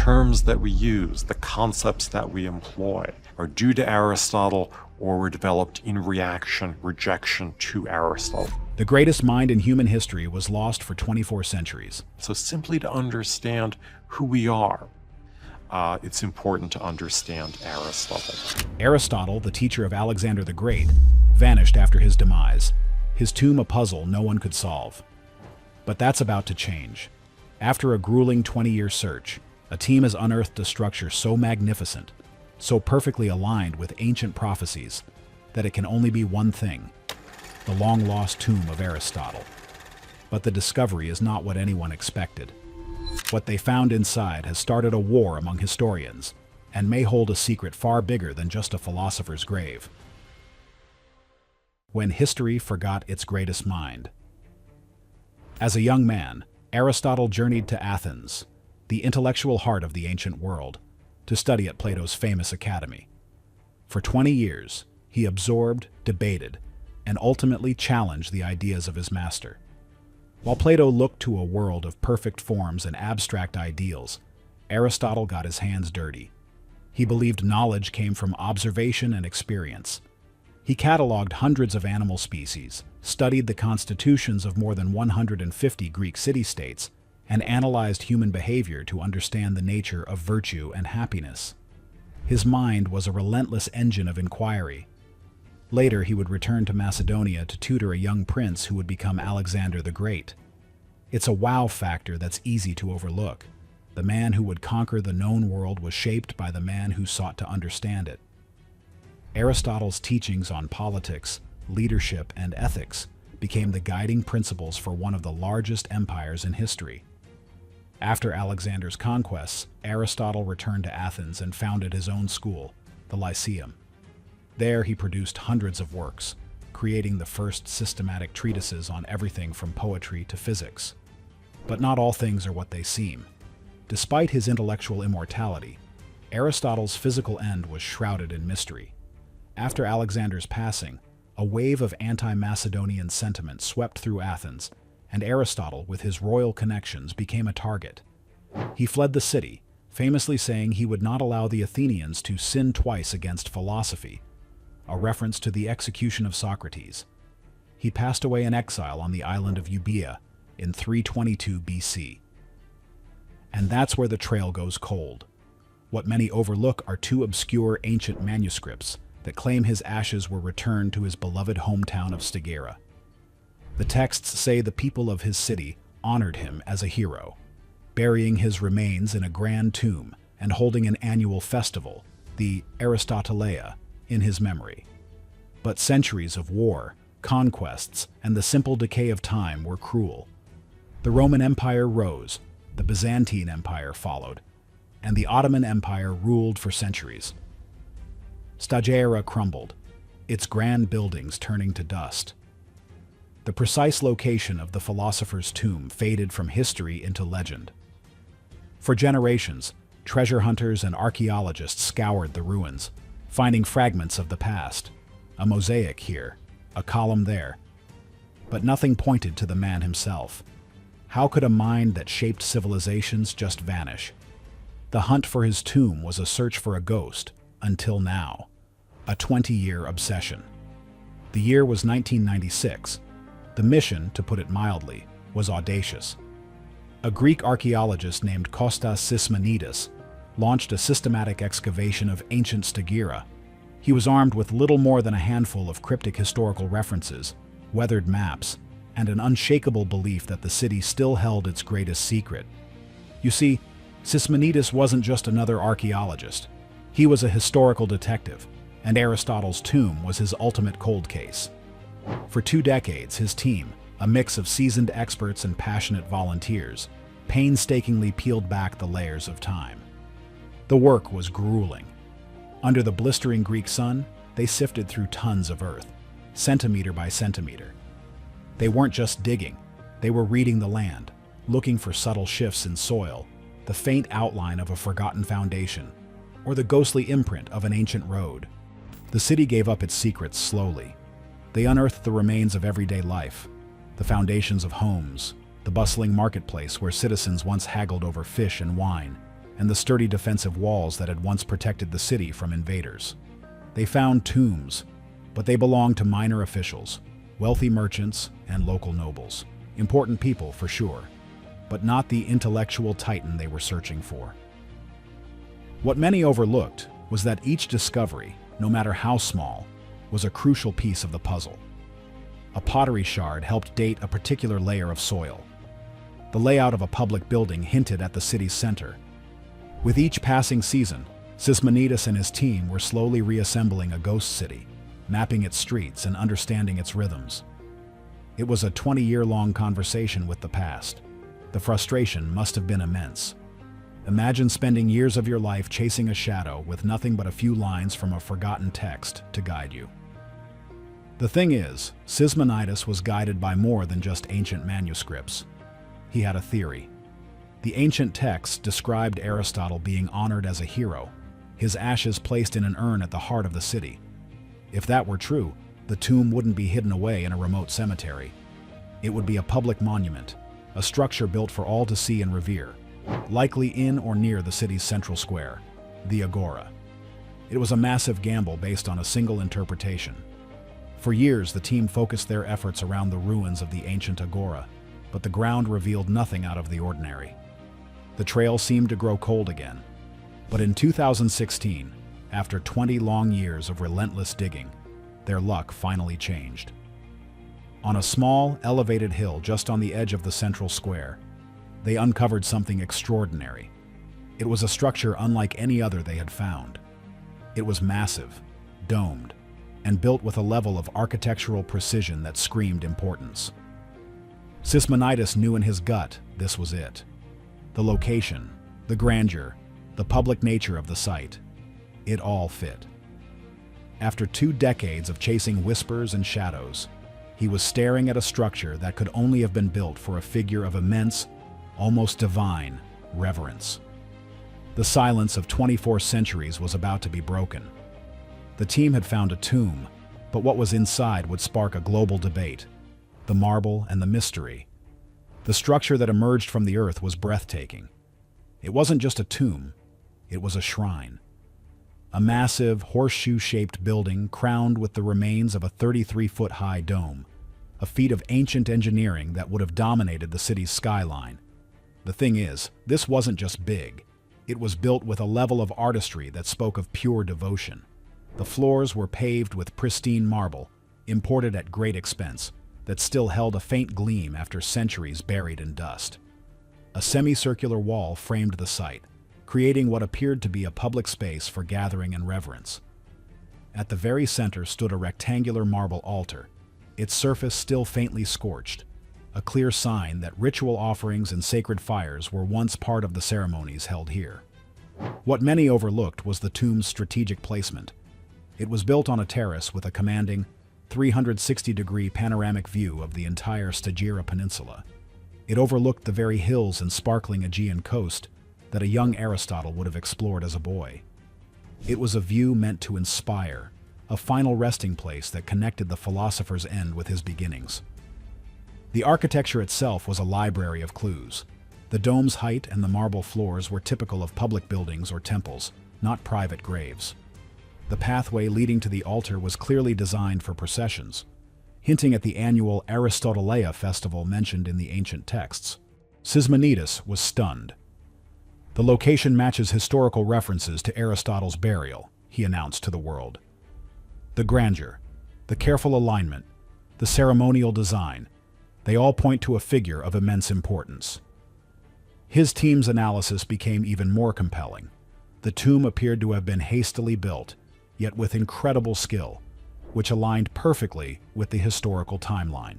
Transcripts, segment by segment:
terms that we use, the concepts that we employ, are due to Aristotle or were developed in rejection to Aristotle. The greatest mind in human history was lost for 24 centuries. So simply to understand who we are, it's important to understand Aristotle. Aristotle, the teacher of Alexander the Great, vanished after his demise, his tomb a puzzle no one could solve. But that's about to change. After a grueling 20-year search, a team has unearthed a structure so magnificent, so perfectly aligned with ancient prophecies, that it can only be one thing: the long-lost tomb of Aristotle. But the discovery is not what anyone expected. What they found inside has started a war among historians, and may hold a secret far bigger than just a philosopher's grave. When history forgot its greatest mind. As a young man, Aristotle journeyed to Athens, the intellectual heart of the ancient world, to study at Plato's famous academy. For 20 years, he absorbed, debated, and ultimately challenged the ideas of his master. While Plato looked to a world of perfect forms and abstract ideals, Aristotle got his hands dirty. He believed knowledge came from observation and experience. He cataloged hundreds of animal species, studied the constitutions of more than 150 Greek city-states, and analyzed human behavior to understand the nature of virtue and happiness. His mind was a relentless engine of inquiry. Later, he would return to Macedonia to tutor a young prince who would become Alexander the Great. It's a wow factor that's easy to overlook. The man who would conquer the known world was shaped by the man who sought to understand it. Aristotle's teachings on politics, leadership, and ethics became the guiding principles for one of the largest empires in history. After Alexander's conquests, Aristotle returned to Athens and founded his own school, the Lyceum. There he produced hundreds of works, creating the first systematic treatises on everything from poetry to physics. But not all things are what they seem. Despite his intellectual immortality, Aristotle's physical end was shrouded in mystery. After Alexander's passing, a wave of anti-Macedonian sentiment swept through Athens, and Aristotle, with his royal connections, became a target. He fled the city, famously saying he would not allow the Athenians to sin twice against philosophy, a reference to the execution of Socrates. He passed away in exile on the island of Euboea in 322 BC. And that's where the trail goes cold. What many overlook are two obscure ancient manuscripts that claim his ashes were returned to his beloved hometown of Stageira. The texts say the people of his city honored him as a hero, burying his remains in a grand tomb and holding an annual festival, the Aristotleia, in his memory. But centuries of war, conquests, and the simple decay of time were cruel. The Roman Empire rose, the Byzantine Empire followed, and the Ottoman Empire ruled for centuries. Stageira crumbled, its grand buildings turning to dust. The precise location of the philosopher's tomb faded from history into legend. For generations, treasure hunters and archaeologists scoured the ruins, finding fragments of the past, a mosaic here, a column there. But nothing pointed to the man himself. How could a mind that shaped civilizations just vanish? The hunt for his tomb was a search for a ghost, until now, a 20-year obsession. The year was 1996. The mission, to put it mildly, was audacious. A Greek archaeologist named Kostas Sismanides launched a systematic excavation of ancient Stageira. He was armed with little more than a handful of cryptic historical references, weathered maps, and an unshakable belief that the city still held its greatest secret. You see, Sismanides wasn't just another archaeologist. He was a historical detective, and Aristotle's tomb was his ultimate cold case. For 2 decades, his team, a mix of seasoned experts and passionate volunteers, painstakingly peeled back the layers of time. The work was grueling. Under the blistering Greek sun, they sifted through tons of earth, centimeter by centimeter. They weren't just digging, they were reading the land, looking for subtle shifts in soil, the faint outline of a forgotten foundation, or the ghostly imprint of an ancient road. The city gave up its secrets slowly. They unearthed the remains of everyday life, the foundations of homes, the bustling marketplace where citizens once haggled over fish and wine, and the sturdy defensive walls that had once protected the city from invaders. They found tombs, but they belonged to minor officials, wealthy merchants, and local nobles. Important people, for sure, but not the intellectual titan they were searching for. What many overlooked was that each discovery, no matter how small, was a crucial piece of the puzzle. A pottery shard helped date a particular layer of soil. The layout of a public building hinted at the city's center. With each passing season, Sismonides and his team were slowly reassembling a ghost city, mapping its streets and understanding its rhythms. It was a 20-year-long conversation with the past. The frustration must have been immense. Imagine spending years of your life chasing a shadow with nothing but a few lines from a forgotten text to guide you. The thing is, Sismonides was guided by more than just ancient manuscripts. He had a theory. The ancient texts described Aristotle being honored as a hero, his ashes placed in an urn at the heart of the city. If that were true, the tomb wouldn't be hidden away in a remote cemetery. It would be a public monument, a structure built for all to see and revere, likely in or near the city's central square, the Agora. It was a massive gamble based on a single interpretation. For years, the team focused their efforts around the ruins of the ancient Agora, but the ground revealed nothing out of the ordinary. The trail seemed to grow cold again. But in 2016, after 20 long years of relentless digging, their luck finally changed. On a small, elevated hill just on the edge of the central square, they uncovered something extraordinary. It was a structure unlike any other they had found. It was massive, domed, and built with a level of architectural precision that screamed importance. Sismonides knew in his gut this was it. The location, the grandeur, the public nature of the site, it all fit. After 2 decades of chasing whispers and shadows, he was staring at a structure that could only have been built for a figure of immense, almost divine, reverence. The silence of 24 centuries was about to be broken. The team had found a tomb, but what was inside would spark a global debate. The marble and the mystery. The structure that emerged from the earth was breathtaking. It wasn't just a tomb, it was a shrine. A massive, horseshoe-shaped building crowned with the remains of a 33-foot-high dome, a feat of ancient engineering that would have dominated the city's skyline. The thing is, this wasn't just big. It was built with a level of artistry that spoke of pure devotion. The floors were paved with pristine marble, imported at great expense, that still held a faint gleam after centuries buried in dust. A semicircular wall framed the site, creating what appeared to be a public space for gathering and reverence. At the very center stood a rectangular marble altar, its surface still faintly scorched, a clear sign that ritual offerings and sacred fires were once part of the ceremonies held here. What many overlooked was the tomb's strategic placement. It was built on a terrace with a commanding 360-degree panoramic view of the entire Stageira peninsula. It overlooked the very hills and sparkling Aegean coast that a young Aristotle would have explored as a boy. It was a view meant to inspire, a final resting place that connected the philosopher's end with his beginnings. The architecture itself was a library of clues. The dome's height and the marble floors were typical of public buildings or temples, not private graves. The pathway leading to the altar was clearly designed for processions, hinting at the annual Aristotleia festival mentioned in the ancient texts. Sismonides was stunned. The location matches historical references to Aristotle's burial, he announced to the world. The grandeur, the careful alignment, the ceremonial design, they all point to a figure of immense importance. His team's analysis became even more compelling. The tomb appeared to have been hastily built, yet with incredible skill, which aligned perfectly with the historical timeline.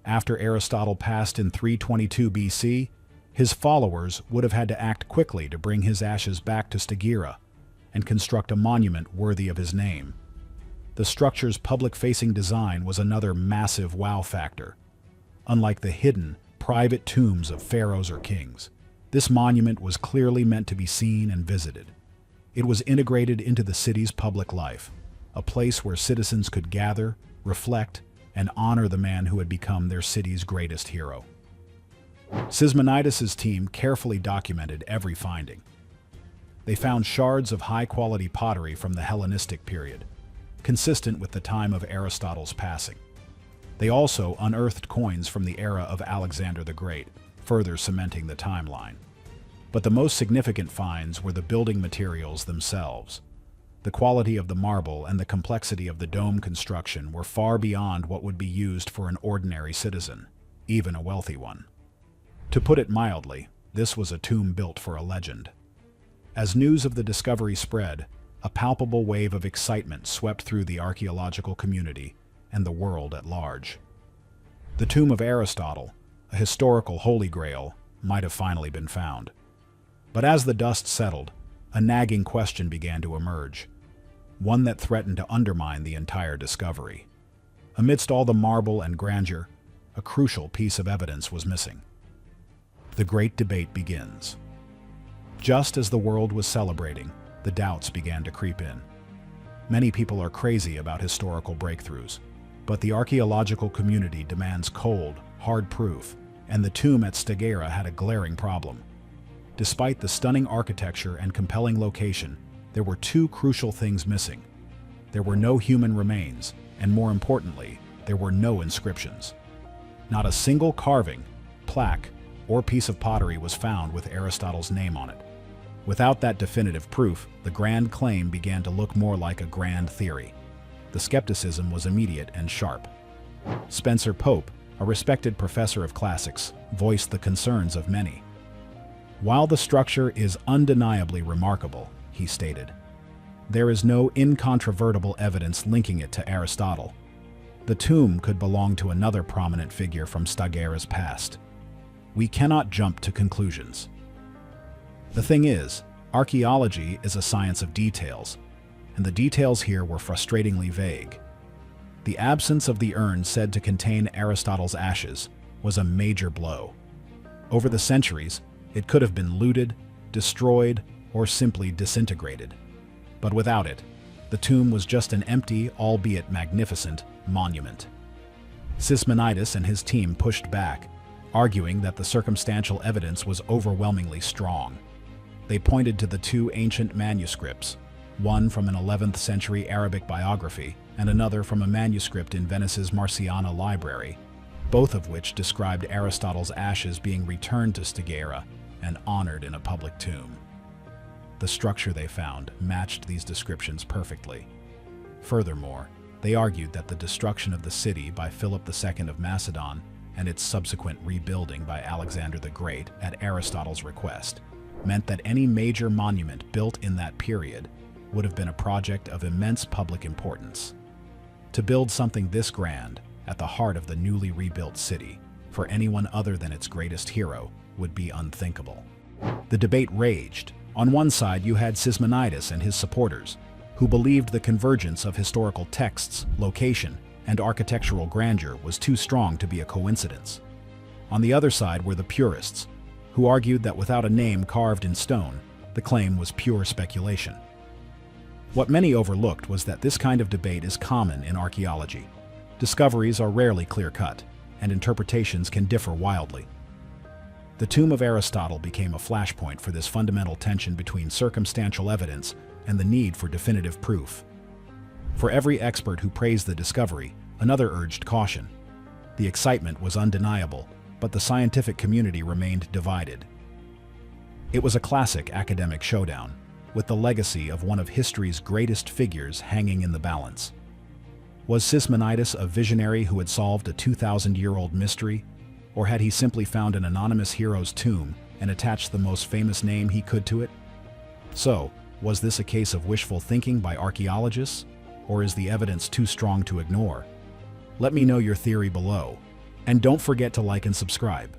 After Aristotle passed in 322 BC, his followers would have had to act quickly to bring his ashes back to Stageira and construct a monument worthy of his name. The structure's public-facing design was another massive wow factor. Unlike the hidden, private tombs of pharaohs or kings, this monument was clearly meant to be seen and visited. It was integrated into the city's public life, a place where citizens could gather, reflect, and honor the man who had become their city's greatest hero. Sismonides' team carefully documented every finding. They found shards of high-quality pottery from the Hellenistic period, consistent with the time of Aristotle's passing. They also unearthed coins from the era of Alexander the Great, further cementing the timeline. But the most significant finds were the building materials themselves. The quality of the marble and the complexity of the dome construction were far beyond what would be used for an ordinary citizen, even a wealthy one. To put it mildly, this was a tomb built for a legend. As news of the discovery spread, a palpable wave of excitement swept through the archaeological community and the world at large. The tomb of Aristotle, a historical holy grail, might have finally been found. But as the dust settled, a nagging question began to emerge, one that threatened to undermine the entire discovery. Amidst all the marble and grandeur, a crucial piece of evidence was missing. The great debate begins. Just as the world was celebrating, the doubts began to creep in. Many people are crazy about historical breakthroughs, but the archaeological community demands cold, hard proof, and the tomb at Stageira had a glaring problem. Despite the stunning architecture and compelling location, there were two crucial things missing. There were no human remains, and more importantly, there were no inscriptions. Not a single carving, plaque, or piece of pottery was found with Aristotle's name on it. Without that definitive proof, the grand claim began to look more like a grand theory. The skepticism was immediate and sharp. Spencer Pope, a respected professor of classics, voiced the concerns of many. While the structure is undeniably remarkable, he stated, there is no incontrovertible evidence linking it to Aristotle. The tomb could belong to another prominent figure from Stageira's past. We cannot jump to conclusions. The thing is, archaeology is a science of details, and the details here were frustratingly vague. The absence of the urn said to contain Aristotle's ashes was a major blow. Over the centuries, it could have been looted, destroyed, or simply disintegrated. But without it, the tomb was just an empty, albeit magnificent, monument. Sismonides and his team pushed back, arguing that the circumstantial evidence was overwhelmingly strong. They pointed to the two ancient manuscripts, one from an 11th century Arabic biography and another from a manuscript in Venice's Marciana library, both of which described Aristotle's ashes being returned to Stageira and honored in a public tomb. The structure they found matched these descriptions perfectly. Furthermore, they argued that the destruction of the city by Philip II of Macedon and its subsequent rebuilding by Alexander the Great at Aristotle's request meant that any major monument built in that period would have been a project of immense public importance. To build something this grand at the heart of the newly rebuilt city for anyone other than its greatest hero would be unthinkable. The debate raged. On one side, you had Sismonides and his supporters, who believed the convergence of historical texts, location, and architectural grandeur was too strong to be a coincidence. On the other side were the purists, who argued that without a name carved in stone, the claim was pure speculation. What many overlooked was that this kind of debate is common in archaeology. Discoveries are rarely clear-cut, and interpretations can differ wildly. The tomb of Aristotle became a flashpoint for this fundamental tension between circumstantial evidence and the need for definitive proof. For every expert who praised the discovery, another urged caution. The excitement was undeniable, but the scientific community remained divided. It was a classic academic showdown, with the legacy of one of history's greatest figures hanging in the balance. Was Sismonides a visionary who had solved a 2,000-year-old mystery, or had he simply found an anonymous hero's tomb and attached the most famous name he could to it? So, was this a case of wishful thinking by archaeologists, or is the evidence too strong to ignore? Let me know your theory below, and don't forget to like and subscribe.